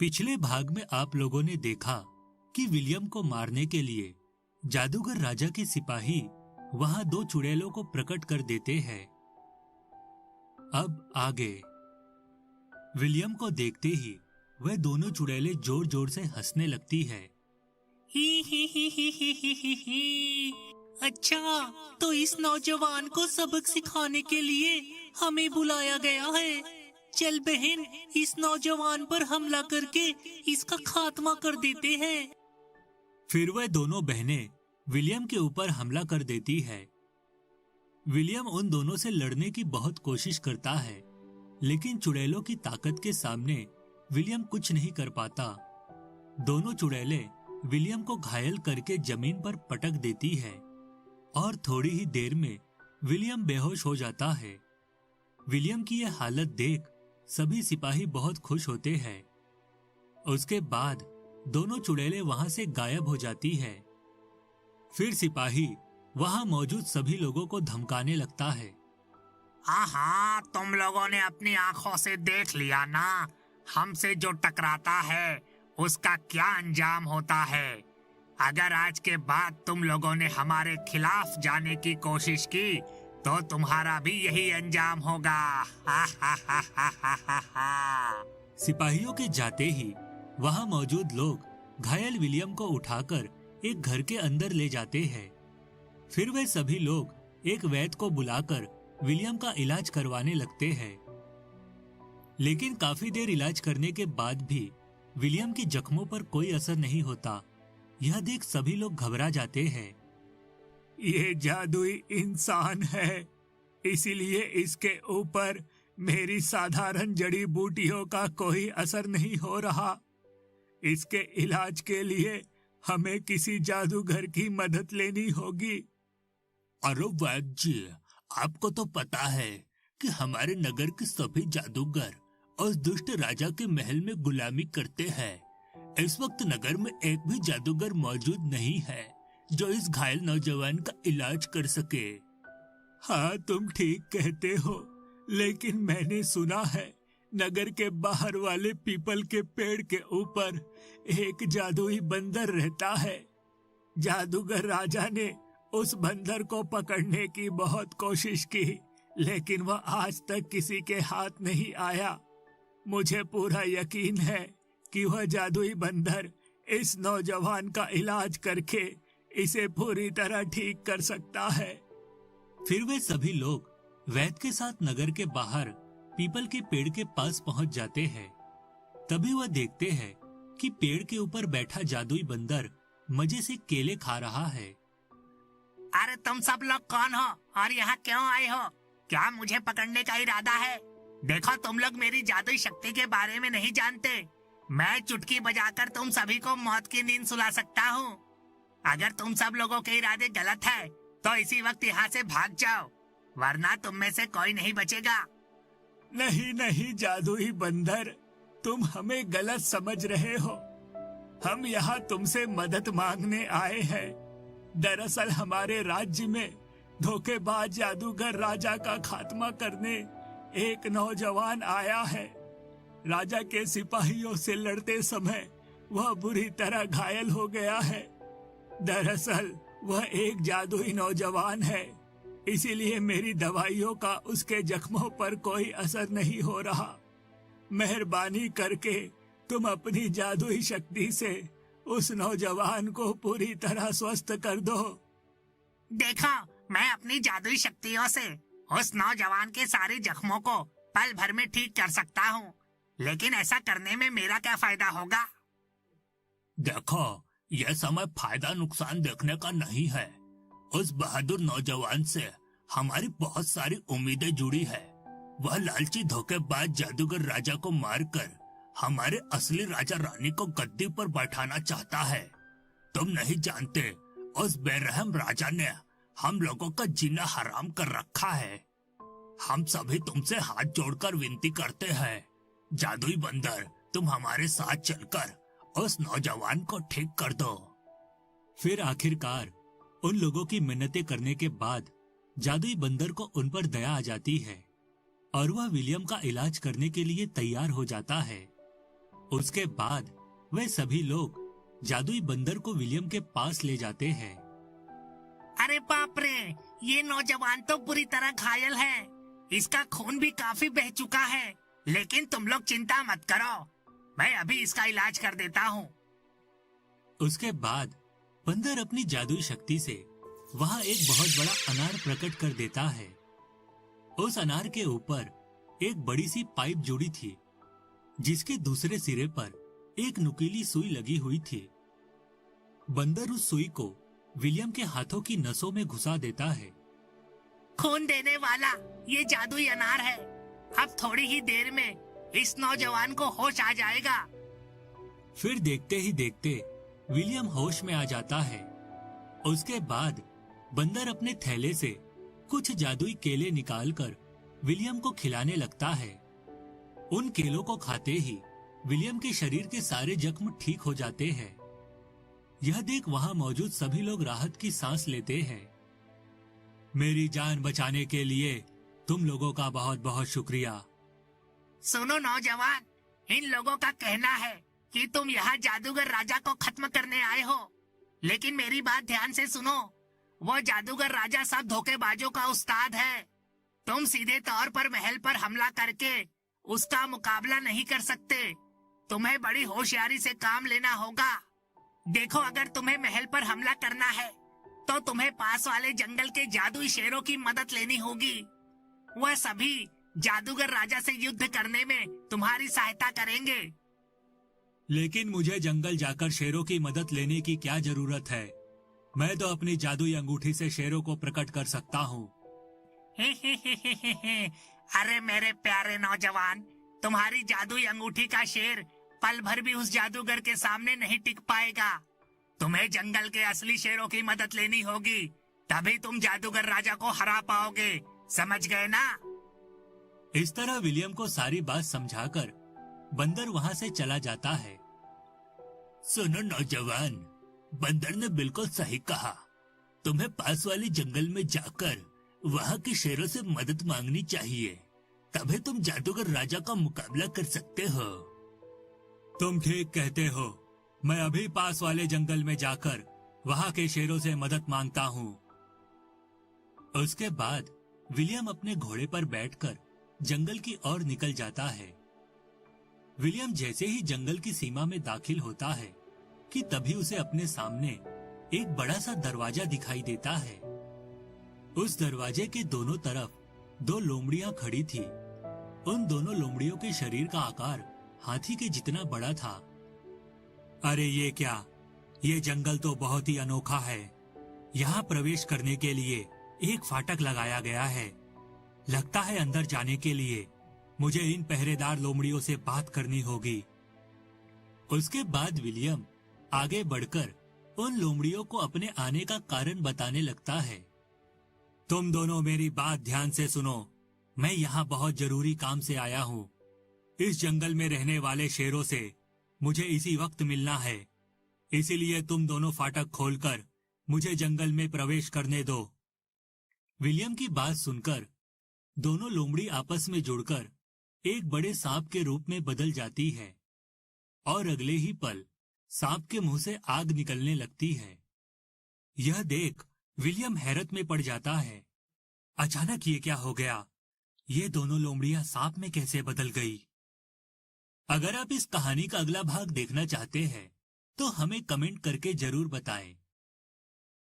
पिछले भाग में आप लोगों ने देखा कि विलियम को मारने के लिए जादूगर राजा के सिपाही वहां दो चुड़ैलों को प्रकट कर देते हैं। अब आगे विलियम को देखते ही वह दोनों चुड़ैलें जोर जोर से हंसने लगती है। ही। अच्छा, तो इस नौजवान को सबक सिखाने के लिए हमें बुलाया गया है। चल बहन, इस नौजवान पर हमला करके इसका खात्मा कर देते हैं। फिर वह दोनों बहनें विलियम के ऊपर हमला कर देती है। विलियम उन दोनों से लड़ने की बहुत कोशिश करता है, लेकिन चुड़ैलों की ताकत के सामने विलियम कुछ नहीं कर पाता। दोनों चुड़ैलें विलियम को घायल करके जमीन पर पटक देती है और थोड़ी ही देर में विलियम बेहोश हो जाता है। विलियम की यह हालत देख सभी सिपाही बहुत खुश होते हैं। उसके बाद दोनों चुड़ैलें वहां से गायब हो जाती है। फिर सिपाही वहां मौजूद सभी लोगों को धमकाने लगता है। हाँ, तुम लोगों ने अपनी आंखों से देख लिया ना, हमसे जो टकराता है उसका क्या अंजाम होता है। अगर आज के बाद तुम लोगों ने हमारे खिलाफ जाने की कोशिश की तो तुम्हारा भी यही अंजाम होगा। सिपाहियों के जाते ही वहां मौजूद लोग घायल विलियम को उठाकर एक घर के अंदर ले जाते हैं। फिर वे सभी लोग एक वैद्य को बुलाकर विलियम का इलाज करवाने लगते हैं। लेकिन काफी देर इलाज करने के बाद भी विलियम की जख्मों पर कोई असर नहीं होता। यह देख सभी लोग घबरा जाते हैं। ये जादुई इंसान है, इसीलिए इसके ऊपर मेरी साधारण जड़ी बूटियों का कोई असर नहीं हो रहा। इसके इलाज के लिए हमें किसी जादूगर की मदद लेनी होगी। अरे वैद्य जी, आपको तो पता है कि हमारे नगर के सभी जादूगर उस दुष्ट राजा के महल में गुलामी करते हैं। इस वक्त नगर में एक भी जादूगर मौजूद नहीं है जो इस घायल नौजवान का इलाज कर सके। हाँ, तुम ठीक कहते हो, लेकिन मैंने सुना है नगर के बाहर वाले पीपल के पेड़ के ऊपर एक जादुई बंदर रहता है। जादूगर राजा ने उस बंदर को पकड़ने की बहुत कोशिश की, लेकिन वह आज तक किसी के हाथ नहीं आया। मुझे पूरा यकीन है कि वह जादुई बंदर इस नौजवान का इलाज करके इसे पूरी तरह ठीक कर सकता है। फिर वे सभी लोग वैद्य के साथ नगर के बाहर पीपल के पेड़ के पास पहुंच जाते हैं। तभी वह देखते हैं कि पेड़ के ऊपर बैठा जादुई बंदर मजे से केले खा रहा है। अरे तुम सब लोग कौन हो और यहाँ क्यों आए हो? क्या मुझे पकड़ने का इरादा है? देखो, तुम लोग मेरी जादुई शक्ति के बारे में नहीं जानते। मैं चुटकी बजाकर तुम सभी को मौत की नींद सुला सकता हूँ। अगर तुम सब लोगों के इरादे गलत है तो इसी वक्त यहाँ से भाग जाओ, वरना तुम में से कोई नहीं बचेगा। नहीं नहीं जादुई बंदर, तुम हमें गलत समझ रहे हो। हम यहाँ तुमसे मदद मांगने आए हैं। दरअसल हमारे राज्य में धोखेबाज जादूगर राजा का खात्मा करने एक नौजवान आया है। राजा के सिपाहियों से लड़ते समय वह बुरी तरह घायल हो गया है। दरअसल वह एक जादुई नौजवान है, इसीलिए मेरी दवाइयों का उसके जख्मों पर कोई असर नहीं हो रहा। मेहरबानी करके तुम अपनी जादुई शक्ति से उस नौजवान को पूरी तरह स्वस्थ कर दो। देखो, मैं अपनी जादुई शक्तियों से उस नौजवान के सारे जख्मों को पल भर में ठीक कर सकता हूँ, लेकिन ऐसा करने में मेरा क्या फायदा होगा? देखो, यह समय फायदा नुकसान देखने का नहीं है। उस बहादुर नौजवान से हमारी बहुत सारी उम्मीदें जुड़ी है। वह लालची धोखेबाज जादूगर राजा को मारकर हमारे असली राजा रानी को गद्दी पर बैठाना चाहता है। तुम नहीं जानते, उस बेरहम राजा ने हम लोगों का जीना हराम कर रखा है। हम सभी तुमसे हाथ जोड़कर विनती करते हैं, जादुई बंदर, तुम हमारे साथ चलकर उस नौजवान को ठीक कर दो। फिर आखिरकार उन लोगों की मिन्नतें करने के बाद जादुई बंदर को उन पर दया आ जाती है और वह विलियम का इलाज करने के लिए तैयार हो जाता है। उसके बाद वे सभी लोग जादुई बंदर को विलियम के पास ले जाते हैं। अरे बाप रे, ये नौजवान तो बुरी तरह घायल है। इसका खून भी काफी बह चुका है, लेकिन तुम लोग चिंता मत करो, मैं अभी इसका इलाज कर देता हूँ। उसके बाद बंदर अपनी जादुई शक्ति से वहाँ एक बहुत बड़ा अनार प्रकट कर देता है। उस अनार के ऊपर एक बड़ी सी पाइप जुड़ी थी, जिसके दूसरे सिरे पर एक नुकीली सुई लगी हुई थी। बंदर उस सुई को विलियम के हाथों की नसों में घुसा देता है। खून देने वाला ये जादुई अनार है। अब थोड़ी ही देर में इस नौजवान को होश आ जाएगा। फिर देखते ही देखते विलियम होश में आ जाता है। उसके बाद बंदर अपने थैले से कुछ जादुई केले निकालकर विलियम को खिलाने लगता है। उन केलों को खाते ही विलियम के शरीर के सारे जख्म ठीक हो जाते हैं। यह देख वहां मौजूद सभी लोग राहत की सांस लेते हैं। मेरी जान बचाने के लिए तुम लोगों का बहुत बहुत शुक्रिया। सुनो नौजवान, इन लोगों का कहना है कि तुम यहाँ जादूगर राजा को खत्म करने आए हो, लेकिन मेरी बात ध्यान से सुनो। वो जादूगर राजा सब धोखेबाजों का उस्ताद है। तुम सीधे तौर पर महल पर हमला करके उसका मुकाबला नहीं कर सकते। तुम्हें बड़ी होशियारी से काम लेना होगा। देखो, अगर तुम्हें महल पर हमला करना है तो तुम्हें पास वाले जंगल के जादुई शेरों की मदद लेनी होगी। वह सभी जादूगर राजा से युद्ध करने में तुम्हारी सहायता करेंगे। लेकिन मुझे जंगल जाकर शेरों की मदद लेने की क्या जरूरत है? मैं तो अपनी जादुई अंगूठी से शेरों को प्रकट कर सकता हूँ। अरे मेरे प्यारे नौजवान, तुम्हारी जादुई अंगूठी का शेर पल भर भी उस जादूगर के सामने नहीं टिक पाएगा। तुम्हें जंगल के असली शेरों की मदद लेनी होगी, तभी तुम जादूगर राजा को हरा पाओगे। समझ गए ना? इस तरह विलियम को सारी बात समझाकर बंदर वहाँ से चला जाता है। सुनो नौजवान, बंदर ने बिल्कुल सही कहा। तुम्हें पास वाले जंगल में जाकर वहाँ के शेरों से मदद मांगनी चाहिए, तभी तुम जादूगर राजा का मुकाबला कर सकते हो। तुम ठीक कहते हो। मैं अभी पास वाले जंगल में जाकर वहाँ के शेरों से मदद मांगता हूँ। उसके बाद विलियम अपने घोड़े पर बैठकर जंगल की ओर निकल जाता है। विलियम जैसे ही जंगल की सीमा में दाखिल होता है कि तभी उसे अपने सामने एक बड़ा सा दरवाजा दिखाई देता है। उस दरवाजे के दोनों तरफ दो लोमड़ियां खड़ी थी। उन दोनों लोमड़ियों के शरीर का आकार हाथी के जितना बड़ा था। अरे ये क्या? ये जंगल तो बहुत ही अनोखा है। यहाँ प्रवेश करने के लिए एक फाटक लगाया गया है। लगता है अंदर जाने के लिए मुझे इन पहरेदार लोमड़ियों से बात करनी होगी। उसके बाद विलियम आगे बढ़कर उन लोमड़ियों को अपने आने का कारण बताने लगता है। तुम दोनों मेरी बात ध्यान से सुनो। मैं यहाँ बहुत जरूरी काम से आया हूँ। इस जंगल में रहने वाले शेरों से मुझे इसी वक्त मिलना है, इसीलिए तुम दोनों फाटक खोलकर मुझे जंगल में प्रवेश करने दो। विलियम की बात सुनकर दोनों लोमड़ी आपस में जुड़कर एक बड़े सांप के रूप में बदल जाती है और अगले ही पल सांप के मुंह से आग निकलने लगती है। यह देख विलियम हैरत में पड़ जाता है। अचानक ये क्या हो गया? ये दोनों लोमड़ियां सांप में कैसे बदल गई? अगर आप इस कहानी का अगला भाग देखना चाहते हैं तो हमें कमेंट करके जरूर बताएं।